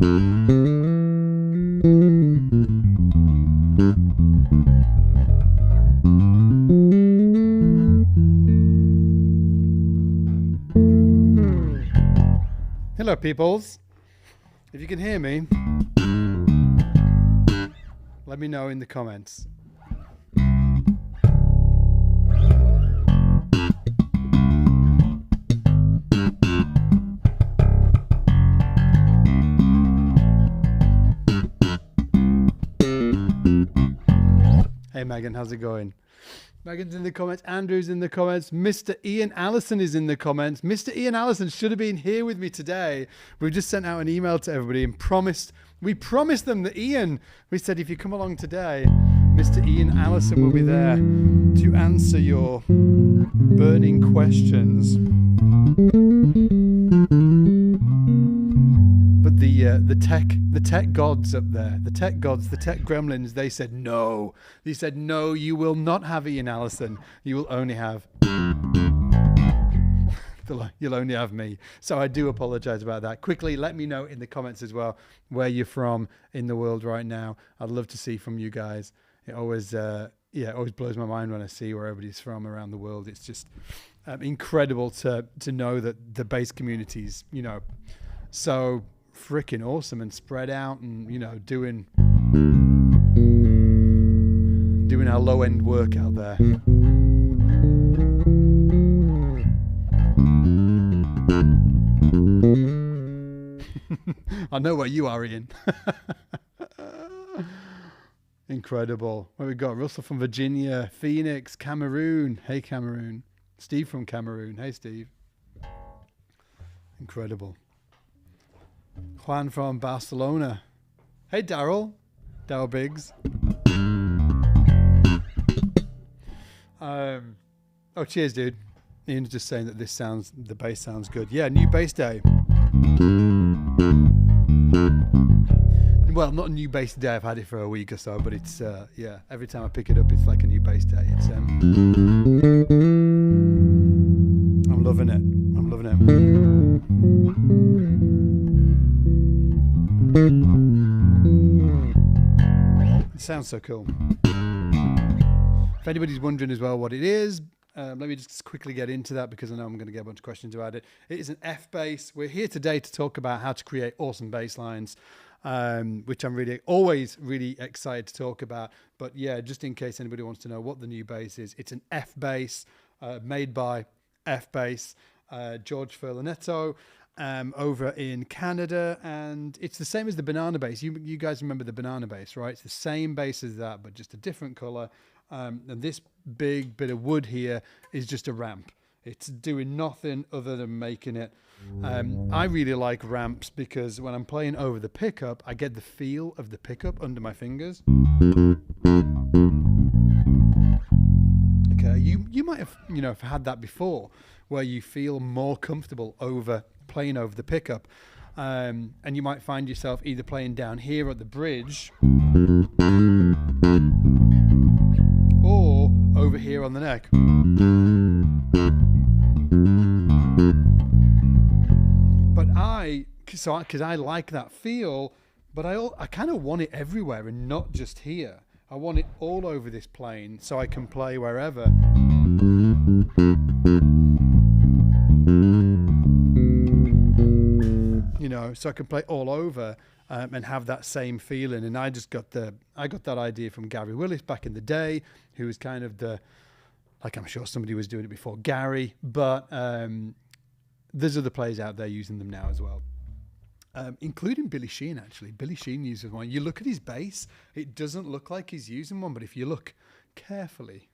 Hello, peoples. If you can hear me, let me know in the comments. Hey Megan, how's it going? Megan's in the comments, Andrew's in the comments, Mr. Ian Allison is in the comments. Mr. Ian Allison should have been here with me today. We've just sent out an email to everybody and we promised them that we said if you come along today, Mr. Ian Allison will be there to answer your burning questions. But the tech gods up there, the tech gremlins, they said no. They said no, you will not have Ian Allison. You will only have you'll only have me. So I do apologize about that. Quickly, let me know in the comments as well where you're from in the world right now. I'd love to see from you guys. It always it always blows my mind when I see where everybody's from around the world. It's just incredible to know that the bass community's, so freaking awesome and spread out and, doing our low end work out there. I know where you are, Ian. Incredible. Where we got Russell from Virginia, Phoenix, Cameroon. Hey, Cameroon. Steve from Cameroon. Hey, Steve. Incredible. Juan from Barcelona. Hey, Daryl. Daryl Biggs. Oh, cheers, dude. Ian's just saying that the bass sounds good. Yeah, new bass day. Well, not a new bass day. I've had it for a week or so, but it's every time I pick it up, it's like a new bass day. It's I'm loving it. It sounds so cool. If anybody's wondering as well what it is, let me just quickly get into that because I know I'm going to get a bunch of questions about it. It is an F bass. We're here today to talk about how to create awesome bass lines, which I'm always really excited to talk about. But yeah, just in case anybody wants to know what the new bass is, it's an F bass made by F Bass, George Furlanetto, over in Canada, and it's the same as the banana bass. You guys remember the banana bass, right? It's the same bass as that, but just a different color. And this big bit of wood here is just a ramp. It's doing nothing other than making it. I really like ramps because when I'm playing over the pickup, I get the feel of the pickup under my fingers. Okay, you might have had that before, where you feel more comfortable playing over the pickup, and you might find yourself either playing down here at the bridge or over here on the neck. But because I like that feel, but I kind of want it everywhere and not just here. I want it all over this plane so I can play wherever. So I can play all over and have that same feeling. And I got that idea from Gary Willis back in the day, who was kind of I'm sure somebody was doing it before Gary, but there's other players out there using them now as well, including Billy Sheehan. Actually, Billy Sheehan uses one. You look at his bass, it doesn't look like he's using one, but if you look carefully,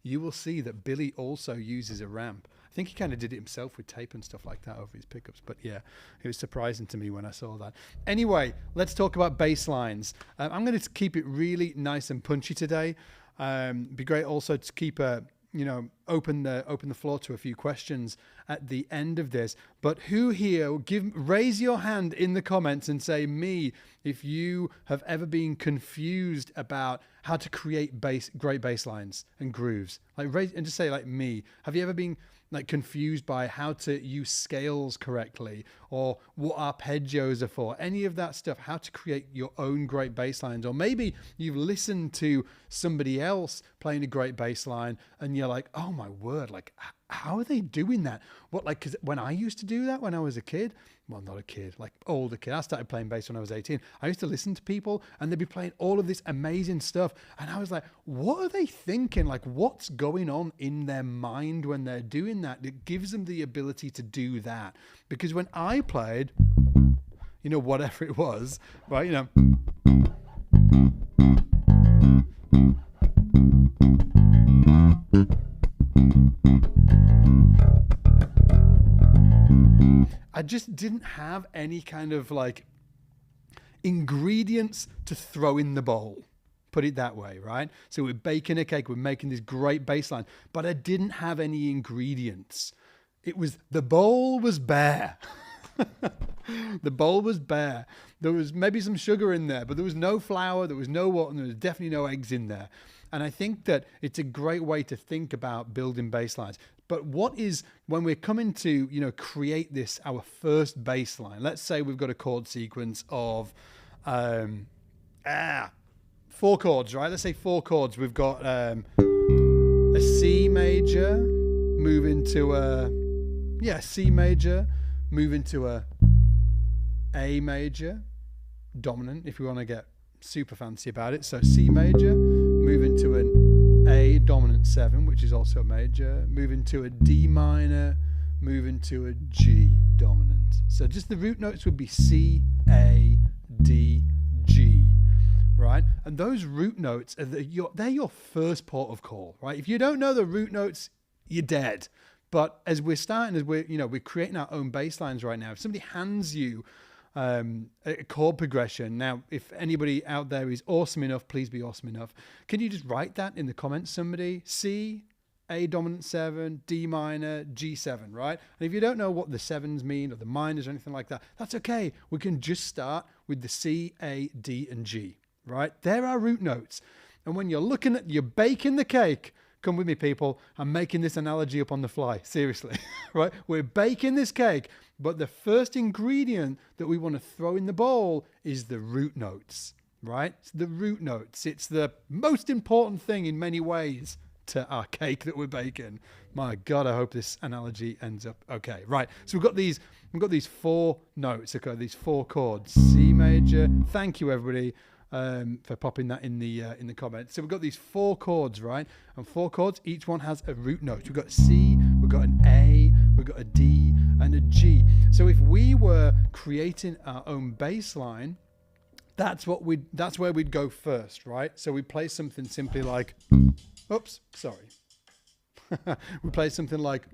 you will see that Billy also uses a ramp. I think he kind of did it himself with tape and stuff like that over his pickups. But yeah, it was surprising to me when I saw that. Anyway, let's talk about bass lines. I'm going to keep it really nice and punchy today. Be great also to keep open the floor to a few questions at the end of this. But who here, raise your hand in the comments and say me if you have ever been confused about how to create great bass lines and grooves. And just say me. Have you ever been like confused by how to use scales correctly or what arpeggios are for, any of that stuff, how to create your own great bass lines. Or maybe you've listened to somebody else playing a great bass line and you're like, oh my word, like how are they doing that? What, like, because when I used to do that when I was a kid, well, not a kid, like older kid, I started playing bass when I was 18. I used to listen to people and they'd be playing all of this amazing stuff. And I was like, what are they thinking? Like, what's going on in their mind when they're doing that? It gives them the ability to do that. Because when I played, you know, whatever it was, right, you know, I just didn't have any kind of like ingredients to throw in the bowl. Put it that way, right? So we're baking a cake, we're making this great bass line, but I didn't have any ingredients. It was, the bowl was bare. The bowl was bare. There was maybe some sugar in there, but there was no flour, there was no water, and there was definitely no eggs in there. And I think that it's a great way to think about building bass lines. But what is, when we're coming to, you know, create this, our first bass line, let's say we've got a chord sequence of 4 chords, right? Let's say 4 chords. We've got a C major, move into a, C major, move into A major, dominant, if we want to get super fancy about it. So C major, move into an A dominant 7, which is also a major, move into a D minor, move into a G dominant. So just the root notes would be C, A, D, G, right? And those root notes, they're your first port of call, right? If you don't know the root notes, you're dead. But as we're creating our own bass lines right now, if somebody hands you a chord progression. Now, if anybody out there is awesome enough, please be awesome enough. Can you just write that in the comments, somebody? C, A dominant 7, D minor, G7, right? And if you don't know what the 7s mean or the minors or anything like that, that's okay. We can just start with the C, A, D, and G, right? There are root notes. And when you're baking the cake, come with me, people. I'm making this analogy up on the fly. Seriously, right? We're baking this cake, but the first ingredient that we want to throw in the bowl is the root notes, right? It's the root notes. It's the most important thing in many ways to our cake that we're baking. My God, I hope this analogy ends up okay. Right. So we've got these 4 notes, okay, these 4 chords. C major. Thank you, everybody. For popping that in the comments. So we've got these 4 chords, right? And 4 chords, each one has a root note. We've got C, we've got an A, we've got a D, and a G. So if we were creating our own bass line, that's where we'd go first, right? So we play something simply like, oops, sorry. We play something like,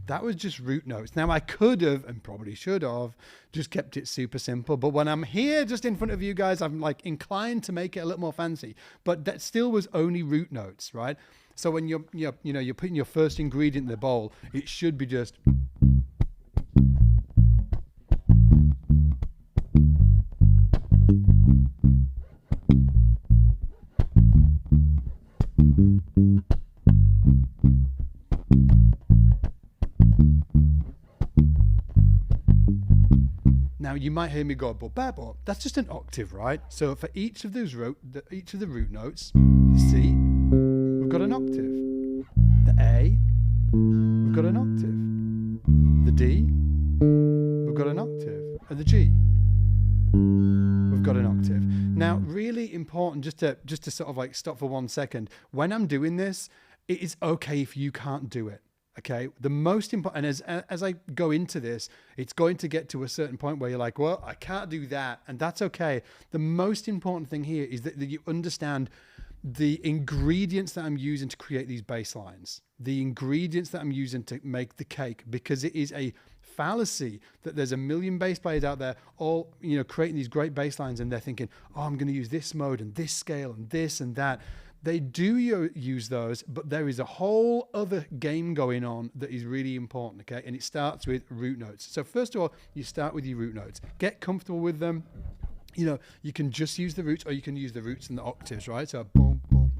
that was just root notes. Now I could have, and probably should have, just kept it super simple. But when I'm here just in front of you guys, I'm like inclined to make it a little more fancy. But that still was only root notes, right? So when you're putting your first ingredient in the bowl, it should be just. Now you might hear me go, but that's just an octave, right? So for each of the root notes, the C, we've got an octave. The A, we've got an octave. The D, we've got an octave. And the G, we've got an octave. Now, really important, just to sort of like stop for 1 second. When I'm doing this, it is okay if you can't do it. Okay, the most important, and as I go into this, it's going to get to a certain point where you're like, well, I can't do that, and that's okay. The most important thing here is that you understand the ingredients that I'm using to create these bass lines, the ingredients that I'm using to make the cake, because it is a fallacy that there's a million bass players out there all, you know, creating these great bass lines, and they're thinking, oh, I'm going to use this mode and this scale and this and that. They do use those, but there is a whole other game going on that is really important, okay? And it starts with root notes. So first of all, you start with your root notes. Get comfortable with them. You know, you can just use the roots, or you can use the roots and the octaves, right? So boom, boom.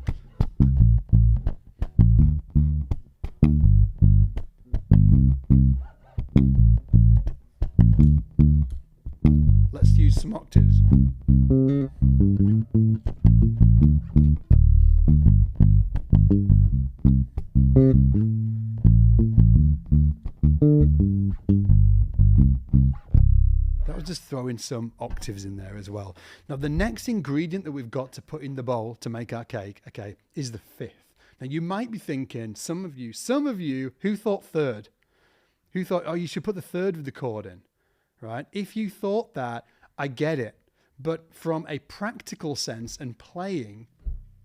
Let's use some octaves. That was just throwing some octaves in there as well. Now, the next ingredient that we've got to put in the bowl to make our cake, okay, is the fifth. Now, you might be thinking, some of you who thought third, who thought, oh, you should put the third of the chord in, right? If you thought that, I get it. But from a practical sense and playing,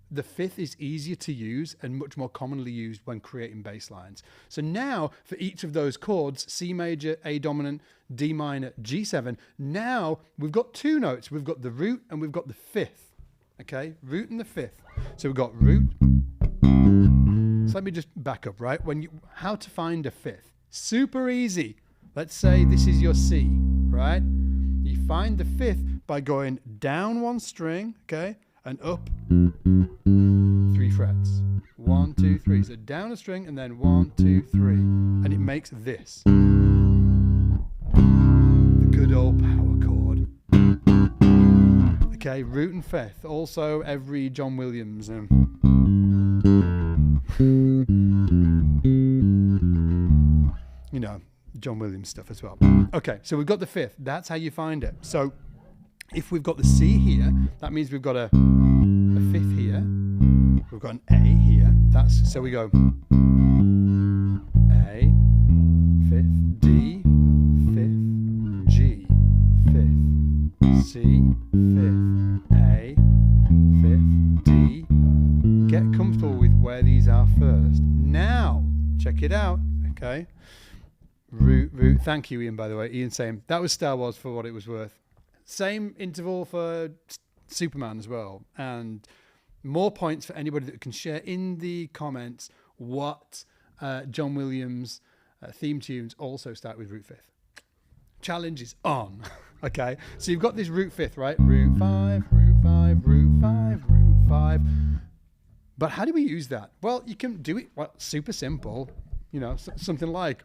the fifth is easier to use and much more commonly used when creating bass lines. So now for each of those chords, C major, A dominant, D minor, G7, now we've got two notes. We've got the root and we've got the fifth, okay? Root and the fifth. So we've got root. So let me just back up, right? How to find a fifth? Super easy. Let's say this is your C, right? You find the fifth by going down one string, okay? And up 3 frets. 1, 2, 3. So down a string and then 1, 2, 3. And it makes this. The good old power chord. Okay, root and fifth. Also every John Williams. You know, John Williams stuff as well. Okay, so we've got the fifth. That's how you find it. So if we've got the C here, that means we've got a fifth here. We've got an A here. So we go A, fifth, D, fifth, G, fifth, C, fifth, A, fifth, D. Get comfortable with where these are first. Now, check it out, okay? Root. Thank you, Ian, by the way. Ian saying, that was Star Wars for what it was worth. Same interval for Superman as well. And more points for anybody that can share in the comments what John Williams theme tunes also start with root fifth. Challenge is on. Okay, so you've got this root fifth, right? Root 5, root 5, root 5, root 5. But how do we use that? Well, you can do it super simple. You know, something like...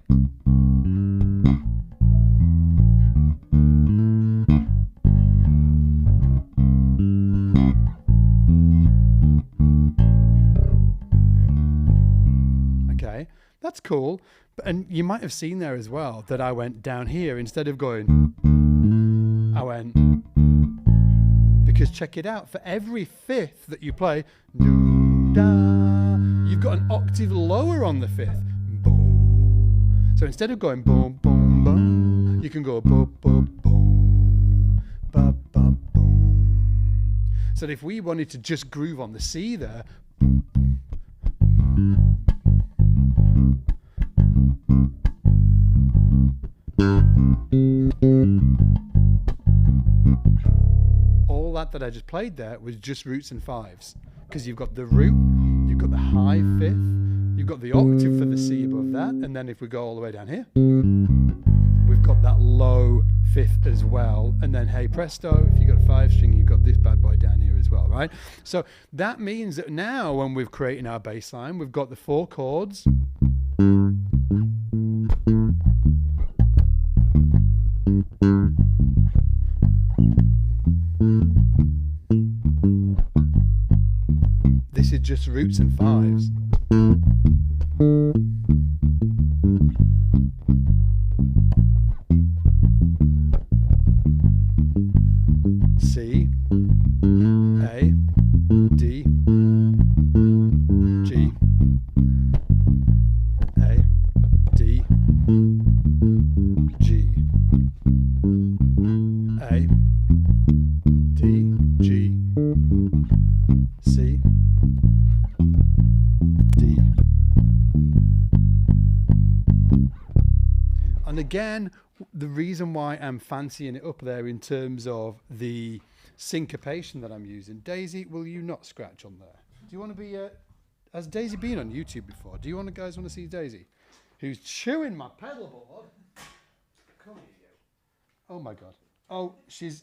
That's cool. And you might have seen there as well that I went down here instead of going, I went, because check it out, for every fifth that you play, do, da, you've got an octave lower on the fifth. Boom. So instead of going boom, boom, boom, you can go boom, boom, boom, ba, ba, boom. So if we wanted to just groove on the C there, boom, boom, boom. All that I just played there was just roots and fives, because you've got the root, you've got the high fifth, you've got the octave for the C above that, and then if we go all the way down here, we've got that low fifth as well, and then hey presto, if you've got a 5 string, you've got this bad boy down here as well, right? So that means that now when we've created our bass line, we've got the 4 chords. This is just roots and fives. C, A, D, G, A, D, G, A, D, G, C, D, again, the reason why I'm fancying it up there in terms of the syncopation that I'm using. Daisy, will you not scratch on there? Do you want to be... has Daisy been on YouTube before? Do you guys want to see Daisy? Who's chewing my pedal board? Come here, you. Oh my God. Oh,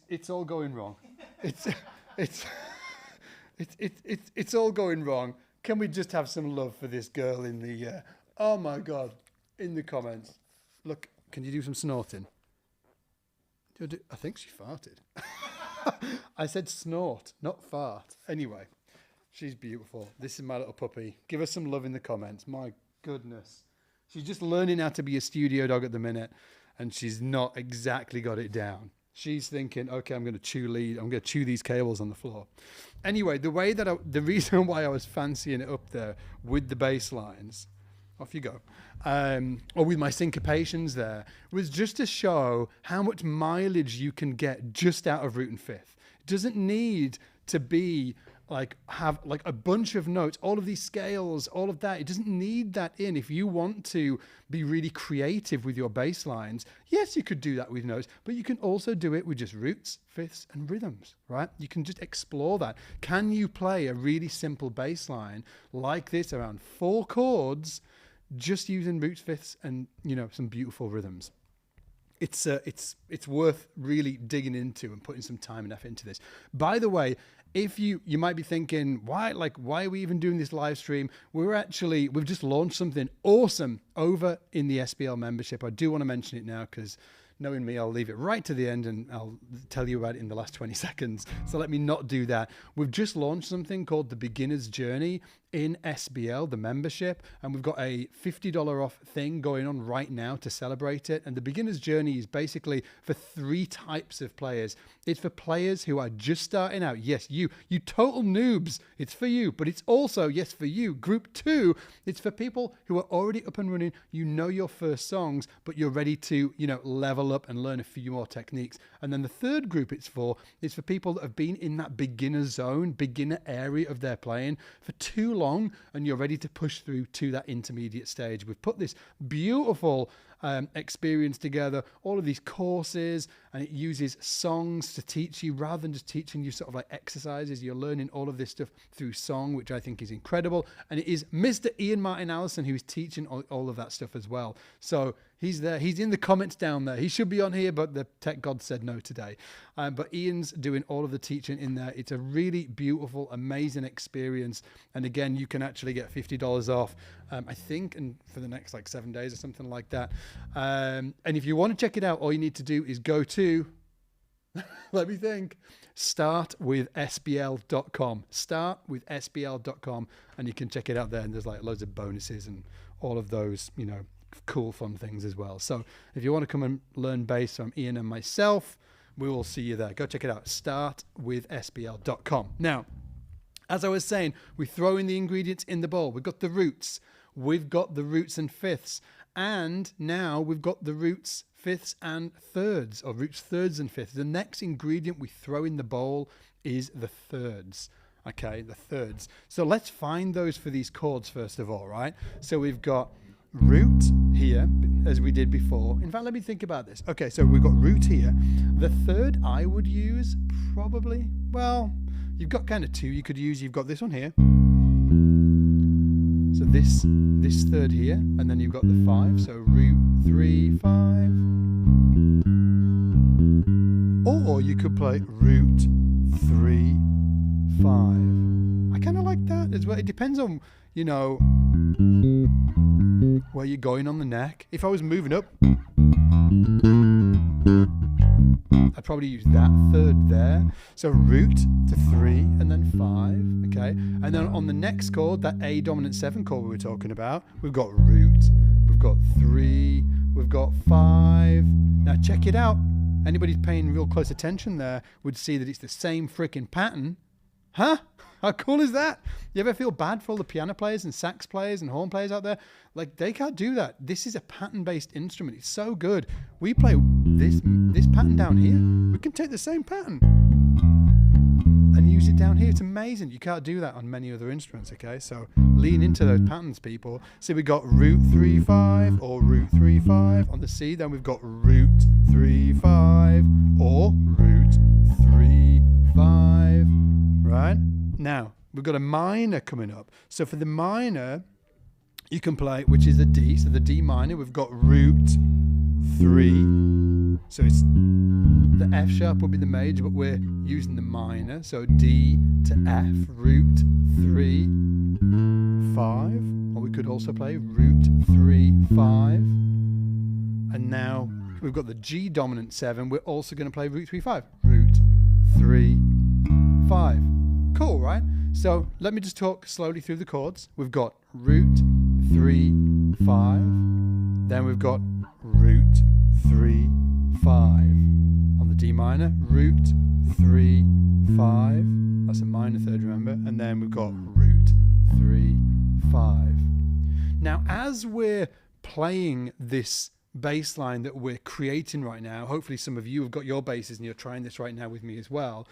it's all going wrong. It's all going wrong. Can we just have some love for this girl in the, oh my God, in the comments. Look, can you do some snorting? I think she farted. I said snort, not fart. Anyway, she's beautiful. This is my little puppy. Give her some love in the comments. My goodness. She's just learning how to be a studio dog at the minute, and she's not exactly got it down. She's thinking, okay, I'm going to chew these cables on the floor. Anyway, the reason why I was fancying it up there with the bass lines, off you go, or with my syncopations there, was just to show how much mileage you can get just out of root and fifth. It doesn't need to be have a bunch of notes, all of these scales, all of that. It doesn't need that in. If you want to be really creative with your bass lines, yes, you could do that with notes, but you can also do it with just roots, fifths, and rhythms, right? You can just explore that. Can you play a really simple bass line like this around 4 chords, just using roots, fifths, and some beautiful rhythms? It's worth really digging into and putting some time and effort into this. By the way, if you might be thinking, why are we even doing this live stream? We've just launched something awesome over in the SBL membership. I do want to mention it now because knowing me, I'll leave it right to the end and I'll tell you about it in the last 20 seconds. So let me not do that. We've just launched something called the Beginner's Journey in SBL, the membership, and we've got a $50 off thing going on right now to celebrate it. And the Beginner's Journey is basically for 3 types of players. It's for players who are just starting out. Yes, you total noobs, it's for you. But it's also, yes, for you. Group 2, it's for people who are already up and running. You know your first songs, but you're ready to, level up and learn a few more techniques. And then the third group it's for people that have been in that beginner zone, beginner area of their playing for too long, and you're ready to push through to that intermediate stage. We've put this beautiful experience together, all of these courses, and it uses songs to teach you rather than just teaching you sort of like exercises. You're learning all of this stuff through song, which I think is incredible. And it is Mr. Ian Martin Allison who is teaching all of that stuff as well. So he's there. He's in the comments down there. He should be on here, but the tech god said no today. But Ian's doing all of the teaching in there. It's a really beautiful, amazing experience. And again, you can actually get $50 off, I think, and for the next 7 days or something like that. And if you want to check it out, all you need to do is go to, let me think, startwithsbl.com. Startwithsbl.com, and you can check it out there. And there's loads of bonuses and all of those, cool, fun things as well. So if you want to come and learn bass from Ian and myself, we will see you there. Go check it out. Startwithsbl.com. Now, as I was saying, we throw in the ingredients in the bowl. We've got the roots. We've got the roots and fifths. And now we've got the roots, fifths, and thirds, or roots, thirds, and fifths. The next ingredient we throw in the bowl is the thirds. Okay, the thirds. So let's find those for these chords first of all, right? So we've got root here, as we did before. In fact, let me think about this. Okay, so we've got root here. The third I would use probably, well, you've got kind of 2 you could use. You've got this one here. So this third here, and then you've got the 5. So root 3, 5. Or you could play root 3, 5. I kind of like that as well. It depends on, where you're going on the neck. If I was moving up, I'd probably use that third there. So root to 3 and then 5, okay? And then on the next chord, that A dominant 7 chord we were talking about, we've got root, we've got 3, we've got 5. Now check it out. Anybody paying real close attention there would see that it's the same freaking pattern. Huh? How cool is that? You ever feel bad for all the piano players and sax players and horn players out there? They can't do that. This is a pattern-based instrument. It's so good. We play this pattern down here. We can take the same pattern and use use it down here. It's amazing. You can't do that on many other instruments, okay? So lean into those patterns, people. See, we got root 3 5 or root 3 5 on the C. Then we've got root 3 5 or root 3 5. Right? Now, we've got a minor coming up. So for the minor, you can play, which is the D. So the D minor, we've got root 3. So it's the F sharp would be the major, but we're using the minor. So D to F, root 3 5. Or we could also play root 3 5. And now we've got the G dominant 7. We're also going to play root 3 5. Root 3 5. Cool, right? So let me just talk slowly through the chords. We've got root 3 5. Then we've got root 3 5. On the D minor, root 3 5. That's a minor third, remember? And then we've got root 3 5. Now, as we're playing this bass line that we're creating right now, hopefully some of you have got your basses and you're trying this right now with me as well.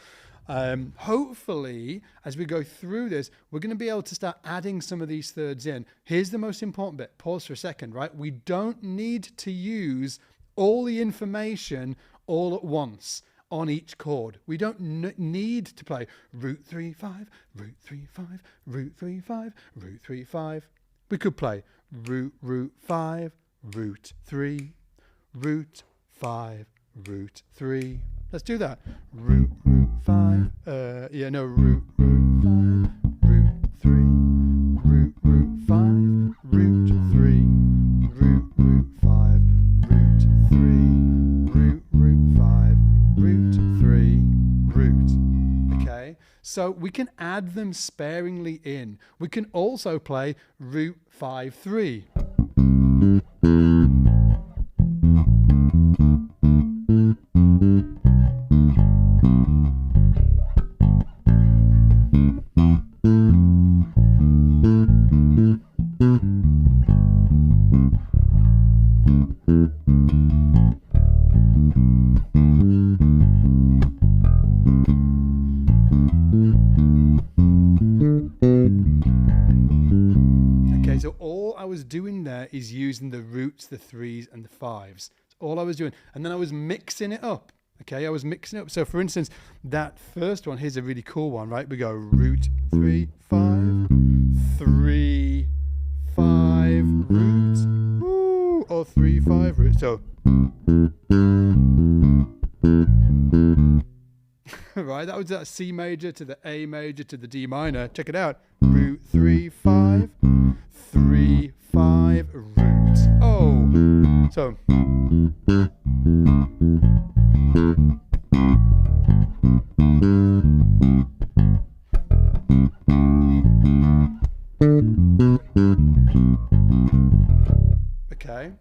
Hopefully, as we go through this, we're going to be able to start adding some of these thirds in. Here's the most important bit. Pause for a second, right? We don't need to use all the information all at once on each chord. We don't need to play root 3 5, root 3 5, root 3 5, root 3 5. We could play root 5, root 3, root 5, root 3. Let's do that. Root 5. Root 5, root 3, root 5, root 3, root 5, root 3, root 5, root 3, root. Okay, so we can add them sparingly in. We can also play root 5 3. So all I was doing there is using the roots, the 3s and the 5s. That's all I was doing. And then I was mixing it up. Okay, I was mixing it up. So for instance, that first one, here's a really cool one, right? We go root 3 5, 3 5 roots, woo, or 3 5 roots. So right, that was that C major to the A major to the D minor. Check it out. Root 3 5, 3 5 roots. Oh, so okay.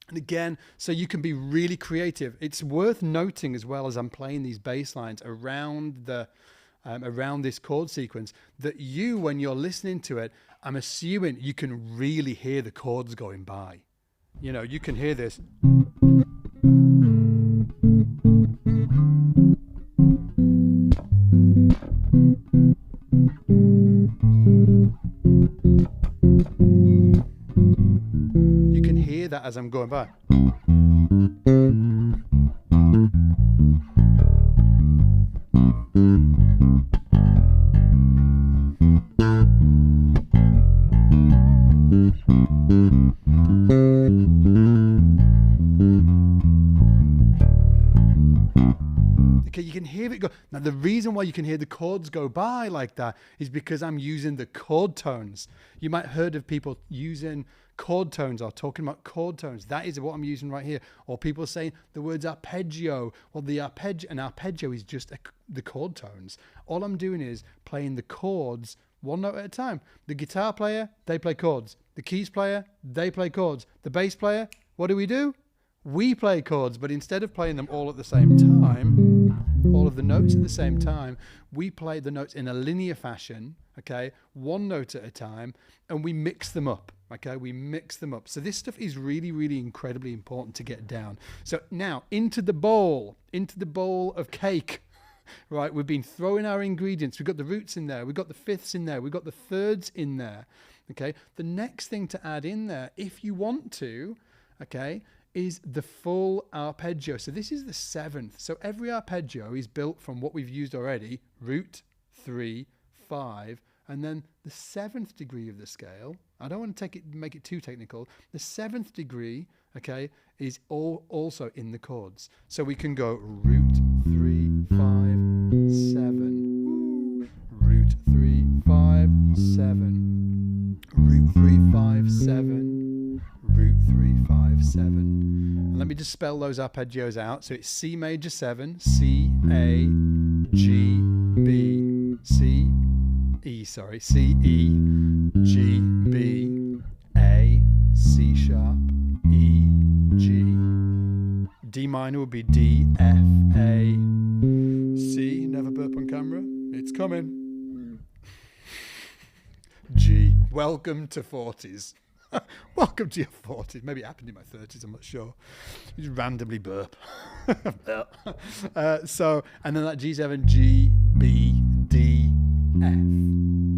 And again, so you can be really creative. It's worth noting as well as I'm playing these bass lines around the around this chord sequence that you, when you're listening to it, I'm assuming you can really hear the chords going by. You know, you can hear this. You can hear that as I'm going by. Okay, you can hear it go. Now, the reason why you can hear the chords go by like that is because I'm using the chord tones. You might have heard of people using chord tones or talking about chord tones. That is what I'm using right here. Or people saying the words arpeggio. Well, an arpeggio is just the chord tones. All I'm doing is playing the chords one note at a time. The guitar player, they play chords. The keys player, they play chords. The bass player, what do? We play chords, but instead of playing them all at the same time, all of the notes at the same time, we play the notes in a linear fashion, okay, one note at a time, and we mix them up, okay, we mix them up. So this stuff is really, really incredibly important to get down. So now into the bowl of cake. right? We've been throwing our ingredients. We've got the roots in there. We've got the fifths in there. We've got the thirds in there, okay? The next thing to add in there, if you want to, okay, is the full arpeggio. So this is the seventh. So every arpeggio is built from what we've used already, root, 3, 5, and then the seventh degree of the scale. I don't want to make it too technical. The seventh degree, okay, is also in the chords. So we can go root 3, 5, 7, root 3, 5, 7, root 3, 5, 7, root 3, 5, 7. And let me just spell those arpeggios out. So it's C major 7, C, A, G, B, C, E, sorry, C, E, G, B, A, C sharp, E, G. D minor would be D, F, A, C. Never burp on camera. It's coming. G. Welcome to 40s. Welcome to your 40s. Maybe it happened in my 30s, I'm not sure. You just randomly burp. So, and then that G7, G, B, D, F.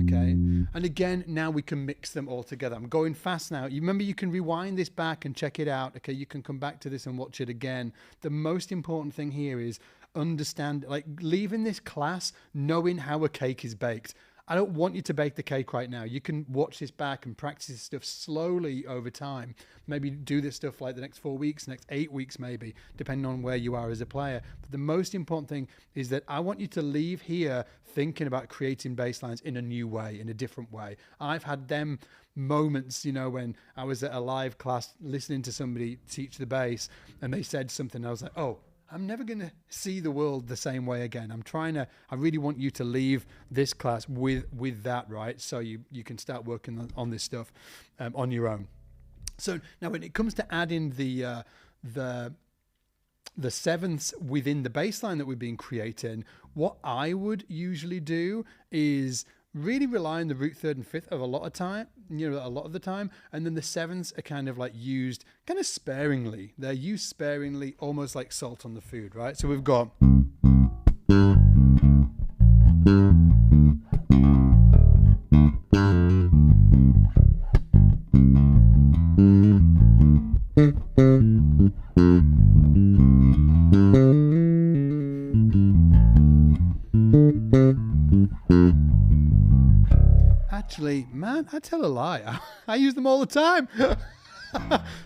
Okay. And again, now we can mix them all together. I'm going fast now. You remember, you can rewind this back and check it out. Okay. You can come back to this and watch it again. The most important thing here is understand, like, leaving this class knowing how a cake is baked. I don't want you to bake the cake right now. You can watch this back and practice this stuff slowly over time. Maybe do this stuff like the next 4 weeks, next 8 weeks maybe, depending on where you are as a player. But the most important thing is that I want you to leave here thinking about creating bass lines in a new way, in a different way. I've had them moments, you know, when I was at a live class listening to somebody teach the bass and they said something, I was like, oh, I'm never going to see the world the same way again. I really want you to leave this class with that, right? So you can start working on this stuff on your own. So now when it comes to adding the sevenths within the bass line that we've been creating, what I would usually do is really rely on the root, third, and fifth of a lot of the time, and then the sevenths are kind of like used kind of sparingly. They're used sparingly, almost like salt on the food, right? So we've got actually, man, I tell a lie. I use them all the time.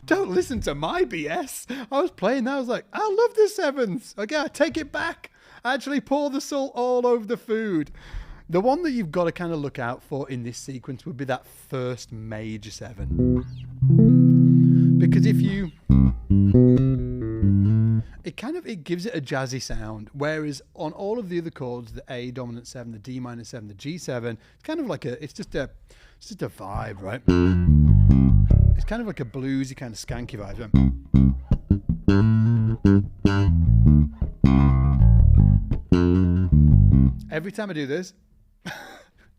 Don't listen to my BS. I was playing that. I was like, I love the sevenths. Okay, I take it back. I actually pour the salt all over the food. The one that you've got to kind of look out for in this sequence would be that first major 7. Because if you... It gives it a jazzy sound, whereas on all of the other chords, the A dominant 7, the D minor 7, the G7, it's kind of like it's just a vibe, right? It's kind of like a bluesy kind of skanky vibe. Every time I do this,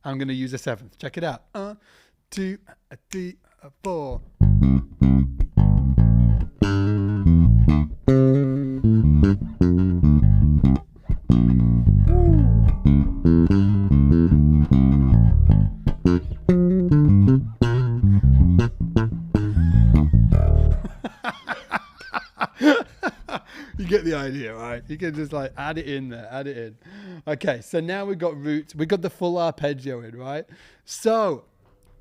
I'm going to use a 7th. Check it out. 2, 3, 4. You get the idea, right? You can just like add it in there, add it in. Okay, so now we've got roots, we've got the full arpeggio in, right? So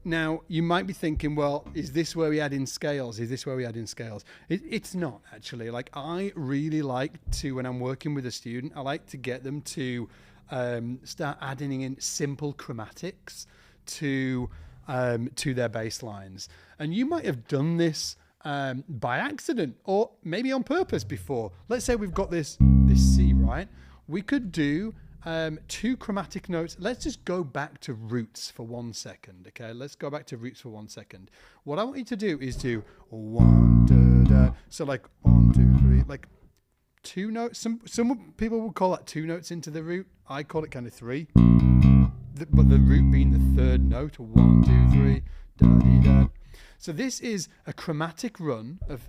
now you might be thinking, well, is this where we add in scales? Is this where we add in scales? It's not, actually. Like, I really like to, when I'm working with a student, I like to get them to start adding in simple chromatics to their bass lines. And you might have done this by accident or maybe on purpose before. Let's say we've got this C, right? We could do 2 chromatic notes. Let's just go back to roots for 1 second, okay? Let's go back to roots for 1 second. What I want you to do is do 1, da, da. So like 1, 2, 3, like 2 notes. Some people will call that 2 notes into the root. I call it kind of 3. But the root being the 3rd note, 1, 2, 3, da, dee, da. So this is a chromatic run of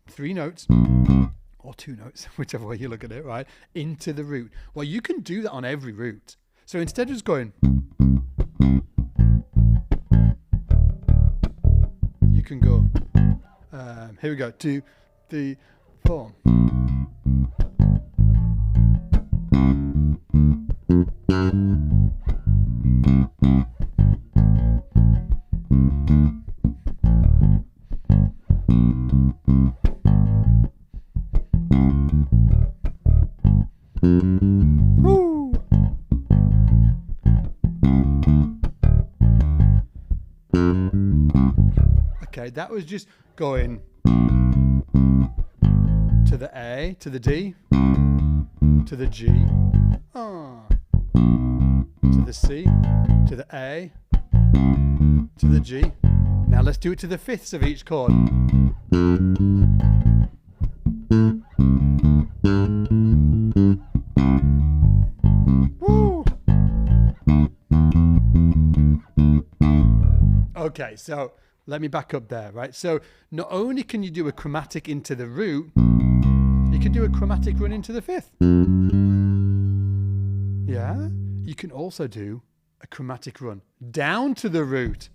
3 notes. 1, or 2 notes, whichever way you look at it, right, into the root. Well, you can do that on every root. So instead of just going, you can go, here we go, 2, 3, 4. Okay, that was just going to the A, to the D, to the G, to the C, to the A, to the G. Now let's do it to the fifths of each chord. Woo! Okay, so let me back up there, right? So not only can you do a chromatic into the root, you can do a chromatic run into the fifth. Yeah? You can also do a chromatic run down to the root.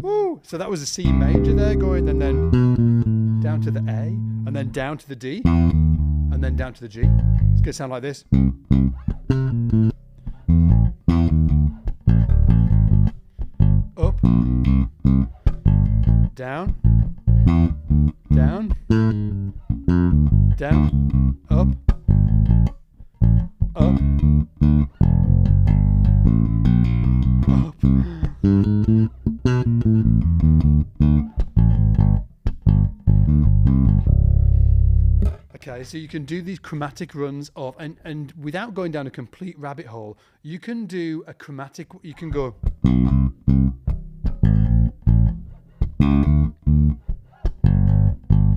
Woo! So that was a C major there going, and then down to the A, and then down to the D, and then down to the G. It's going to sound like this. Up, down, down, down, up, up, up. Okay, so you can do these chromatic runs of, and without going down a complete rabbit hole, you can do a chromatic, you can go.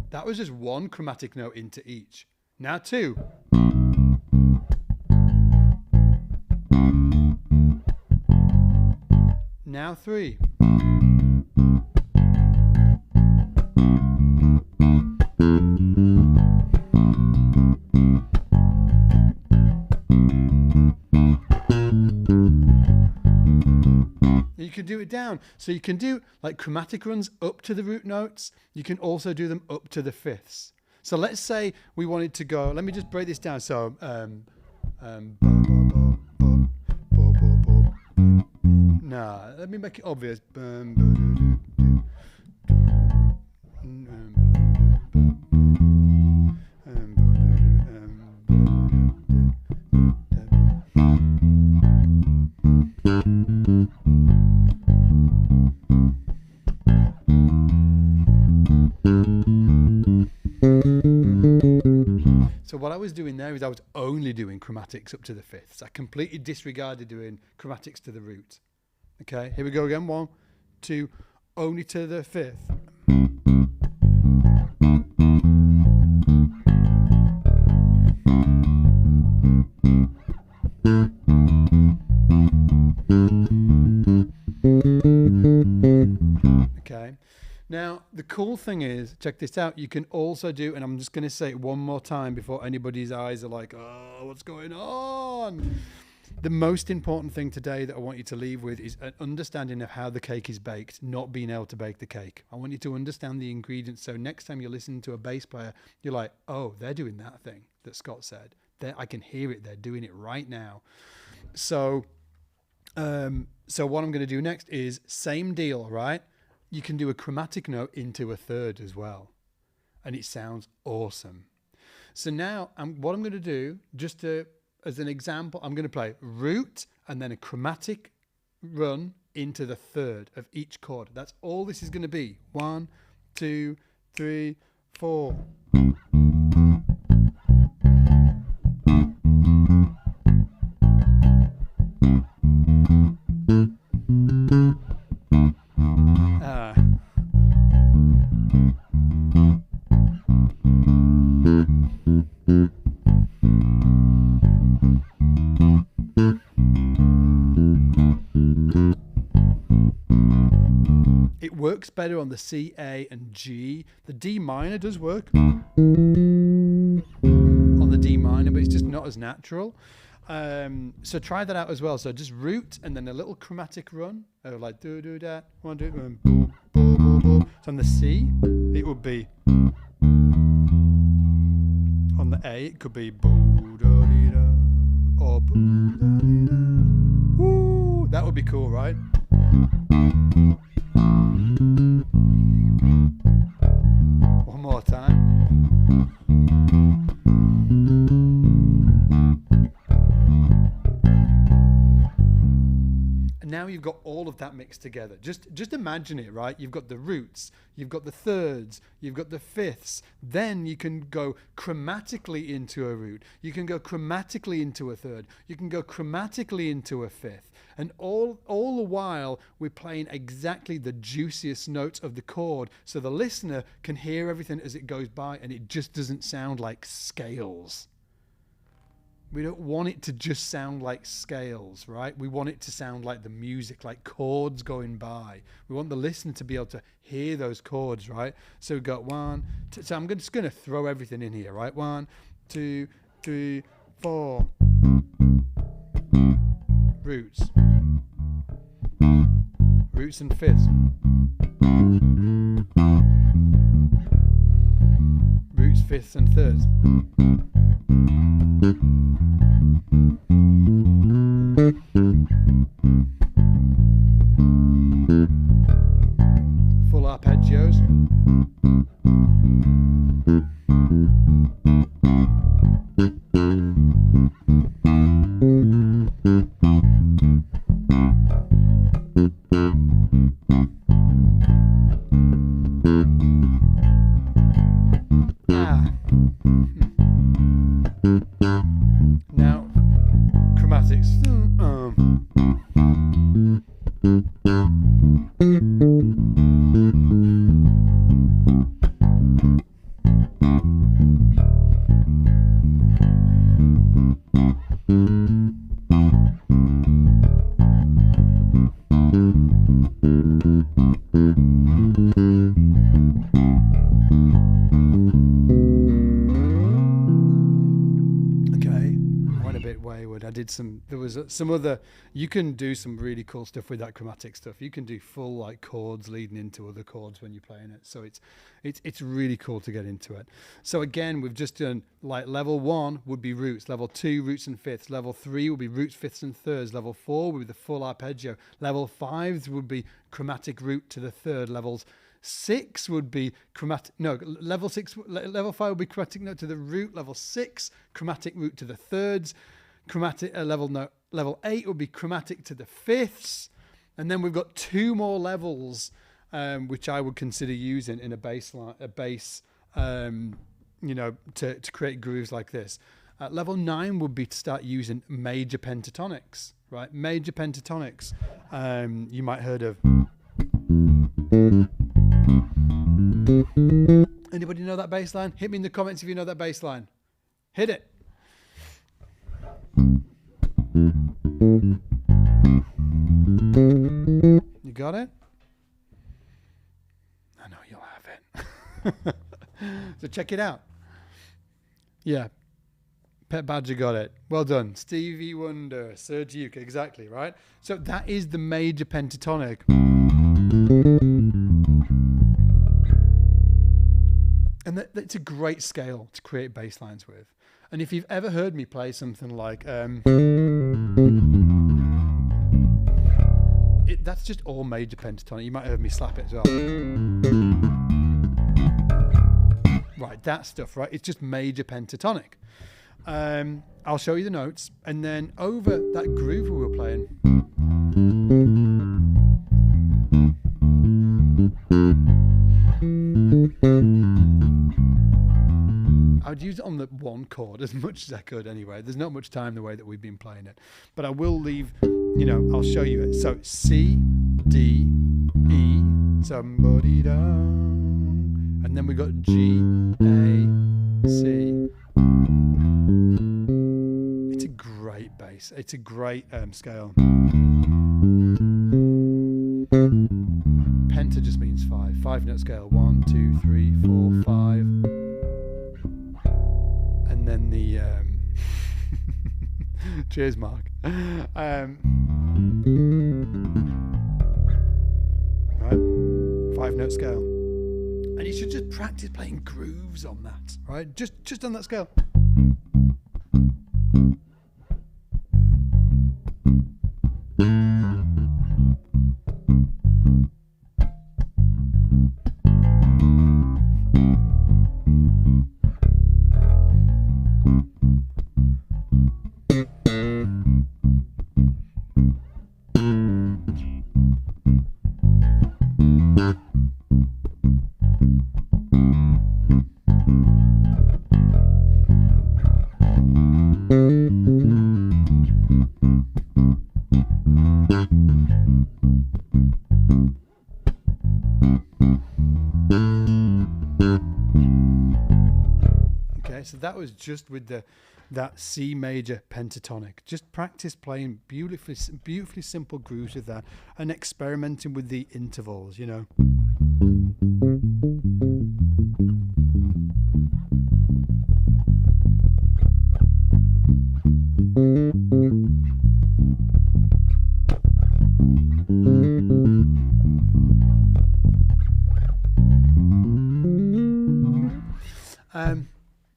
That was just one chromatic note into each. Now 2. Now 3. You can do it down. So you can do like chromatic runs up to the root notes. You can also do them up to the fifths. So let's say we wanted to go, let me just break this down. So, nah, let me make it obvious. So what I was doing there is I was only doing chromatics up to the fifths. I completely disregarded doing chromatics to the root. Okay, here we go again. 1, 2, only to the fifth. Okay. Now, the cool thing is, check this out, you can also do, and I'm just going to say it one more time before anybody's eyes are like, oh, what's going on? The most important thing today that I want you to leave with is an understanding of how the cake is baked, not being able to bake the cake. I want you to understand the ingredients, so next time you're listening to a bass player, you're like, oh, they're doing that thing that Scott said. I can hear it, they're doing it right now. So what I'm going to do next is same deal, right? You can do a chromatic note into a third as well, and it sounds awesome. So now what I'm going to do, just as an example, I'm going to play root and then a chromatic run into the third of each chord. That's all this is going to be. 1, 2, 3, 4. works better on the C, A, and G. The D minor does work on the D minor, but it's just not as natural. So try that out as well. So just root and then a little chromatic run, like do do that, 1 2 boom boom boom boom. So on the C, it would be. On the A, it could be boo da dee da or boo da dee da. Woo, that would be cool, right? One more time. And now you've got all of that mixed together. Just imagine it, right? You've got the roots, you've got the thirds, you've got the fifths. Then you can go chromatically into a root. You can go chromatically into a third. You can go chromatically into a fifth. And all the while, we're playing exactly the juiciest notes of the chord, so the listener can hear everything as it goes by, and it just doesn't sound like scales. We don't want it to just sound like scales, right? We want it to sound like the music, like chords going by. We want the listener to be able to hear those chords, right? So we've got 1, 2, so I'm just going to throw everything in here, right? 1, 2, 3, 4. Roots. Roots and fifths. Roots, fifths and thirds. Full arpeggios. Now, chromatics. I did there was some other, you can do some really cool stuff with that chromatic stuff. You can do full like chords leading into other chords when you're playing it. So it's really cool to get into it. So again, we've just done like level 1 would be roots, level 2 roots and fifths, level 3 would be roots, fifths and thirds, level 4 would be the full arpeggio, level 5 would be chromatic root to the third, levels 6 would be chromatic, no, level 5 would be chromatic note to the root, level 6 chromatic root to the thirds, chromatic level 8 would be chromatic to the fifths, and then we've got 2 more levels which I would consider using in a bass to create grooves like this. Level 9 would be to start using major pentatonics, right? Major pentatonics. You might heard of. Anybody know that bass line? Hit me in the comments if you know that bass line. Hit it. You got it? I know you'll have it. So check it out. Yeah. Pet Badger got it. Well done. Stevie Wonder, Sir Duke, exactly, right? So that is the major pentatonic. And that's a great scale to create bass lines with. And if you've ever heard me play something like that's just all major pentatonic. You might have heard me slap it as well. Right, that stuff, right? It's just major pentatonic. I'll show you the notes, and then over that groove we were playing. I would use it on the 1 chord as much as I could anyway. There's not much time the way that we've been playing it. But I will leave, I'll show you it. So C, D, E, somebody down. And then we got G, A, C. It's a great bass. It's a great scale. Penta just means 5-note scale. 1, 2, 3, 4, 5. And then the cheers, Mark. Right, 5-note scale. And you should just practice playing grooves on that, right? Just on that scale. So that was just with that C major pentatonic. Just practice playing beautifully simple grooves with that and experimenting with the intervals, you know.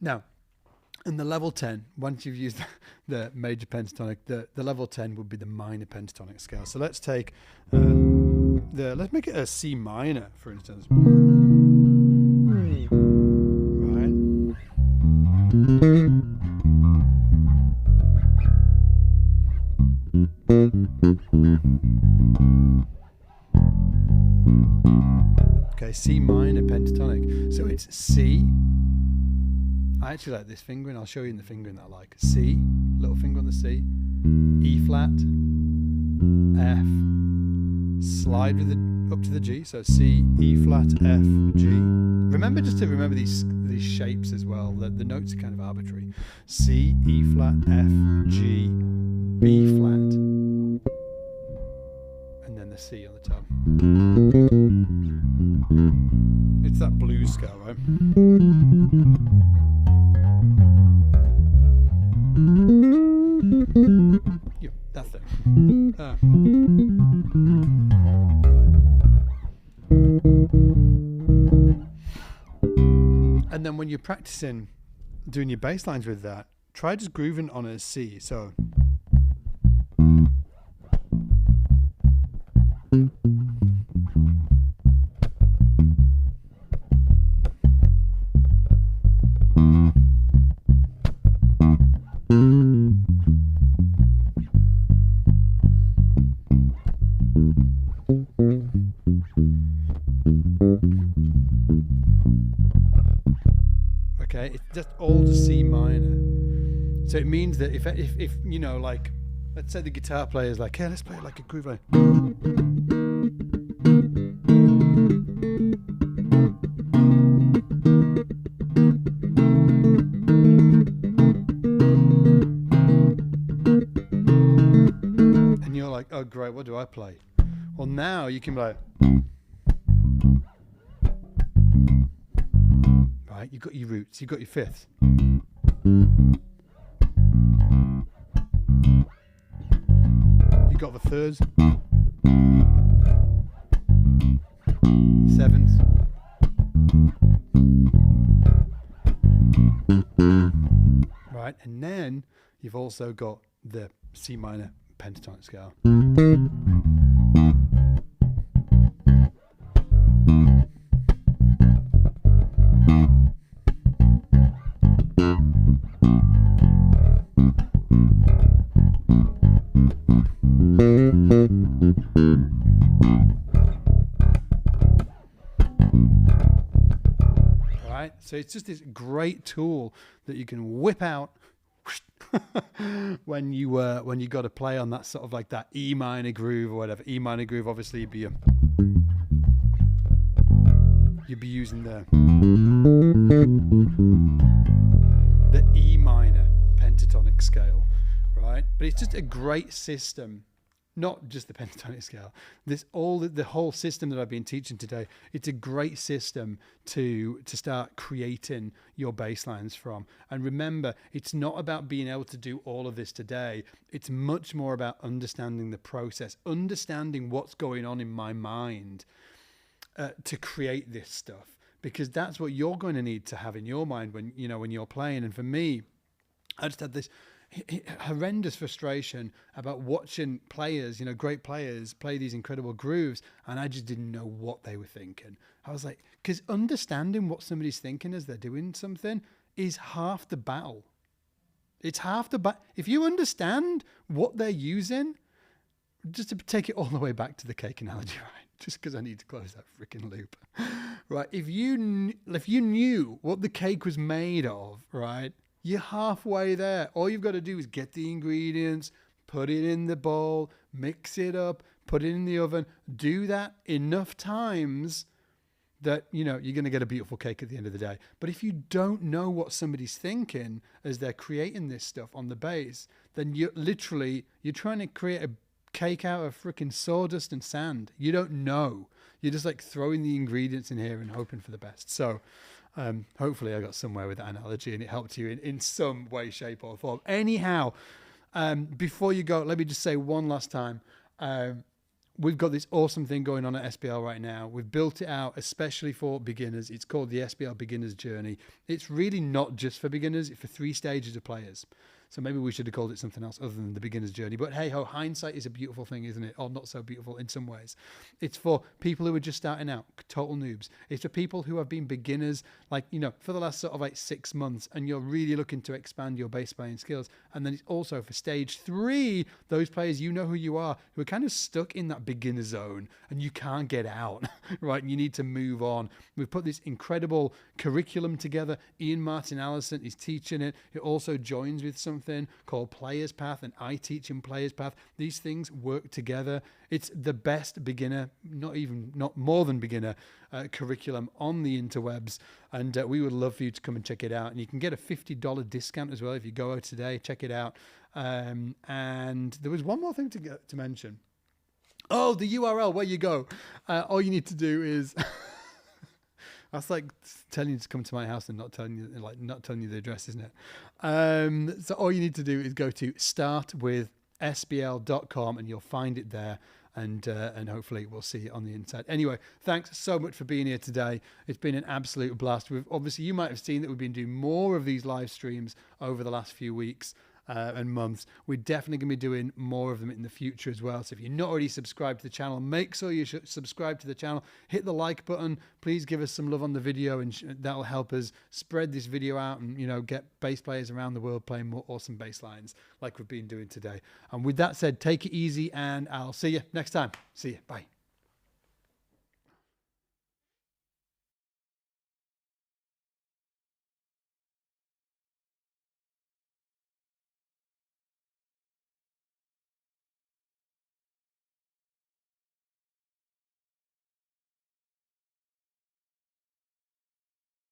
Now, in the level 10, once you've used the major pentatonic, the level 10 would be the minor pentatonic scale. So let's take let's make it a C minor, for instance. Right. Okay, C minor pentatonic. So it's C. I actually like this fingering. I'll show you in the fingering that I like. C, little finger on the C, E flat, F, slide with up to the G. So C, E flat, F, G. Remember just to remember these shapes as well. The notes are kind of arbitrary. C, E flat, F, G, B flat, and then the C on the top. It's that blues scale, right? Yeah, that thing. And then when you're practicing doing your bass lines with that, try just grooving on a C. So okay, it's just all to C minor. So it means that if you know, like, let's say the guitar player is like, hey, let's play it like a groove line. And you're like, oh great, what do I play? Well, now you can be like, right, you've got your roots, you've got your fifths. You've got the thirds, sevenths, right, and then you've also got the C minor pentatonic scale. Right, so it's just this great tool that you can whip out when you got to play on that sort of like that E minor groove or whatever. E minor groove, obviously you'd be using the E minor pentatonic scale, right? But it's just a great system. not just the pentatonic scale. This all the whole system that I've been teaching today. It's a great system to start creating your bass lines from. And remember, it's not about being able to do all of this today. It's much more about understanding the process, understanding what's going on in my mind to create this stuff, because that's what you're going to need to have in your mind when you're playing. And for me, I just had this horrendous frustration about watching players, great players, play these incredible grooves, and I just didn't know what they were thinking. I was like, because understanding what somebody's thinking as they're doing something is half the battle. It's half the battle. If you understand what they're using, just to take it all the way back to the cake analogy, right? Just because I need to close that freaking loop, right? If you knew what the cake was made of, right? You're halfway there. All you've got to do is get the ingredients, put it in the bowl, mix it up, put it in the oven. Do that enough times that, you're going to get a beautiful cake at the end of the day. But if you don't know what somebody's thinking as they're creating this stuff on the bass, then you're trying to create a cake out of freaking sawdust and sand. You don't know. You're just like throwing the ingredients in here and hoping for the best. So hopefully I got somewhere with that analogy and it helped you in some way, shape or form. Anyhow, before you go, let me just say one last time, we've got this awesome thing going on at SBL right now. We've built it out especially for beginners. It's called the SBL Beginner's Journey. It's really not just for beginners. It's for 3 stages of players. So maybe we should have called it something else other than the beginner's journey. But hey ho, hindsight is a beautiful thing, isn't it? Or not so beautiful in some ways. It's for people who are just starting out, total noobs. It's for people who have been beginners, for the last sort of 6 months, and you're really looking to expand your bass playing skills. And then it's also for stage 3, those players, you know who you are, who are kind of stuck in that beginner zone and you can't get out, right? And you need to move on. We've put this incredible curriculum together. Ian Martin Allison is teaching it. It also joins with something called Player's Path, and I teach in Player's Path. These things work together. It's the best beginner, not more than beginner curriculum on the interwebs, and we would love for you to come and check it out. And you can get a $50 discount as well if you go out today. Check it out. And there was one more thing to mention. Oh, the URL where you go. All you need to do is that's like telling you to come to my house and not telling you the address, isn't it? So all you need to do is go to startwithsbl.com and you'll find it there. And hopefully we'll see it on the inside. Anyway, thanks so much for being here today. It's been an absolute blast. Obviously, you might have seen that we've been doing more of these live streams over the last few weeks and months. We're definitely going to be doing more of them in the future as well. So if you're not already subscribed to the channel, make sure you subscribe to the channel. Hit the like button. Please give us some love on the video, and that'll help us spread this video out and get bass players around the world playing more awesome bass lines like we've been doing today. And with that said, take it easy, and I'll see you next time. See you. Bye.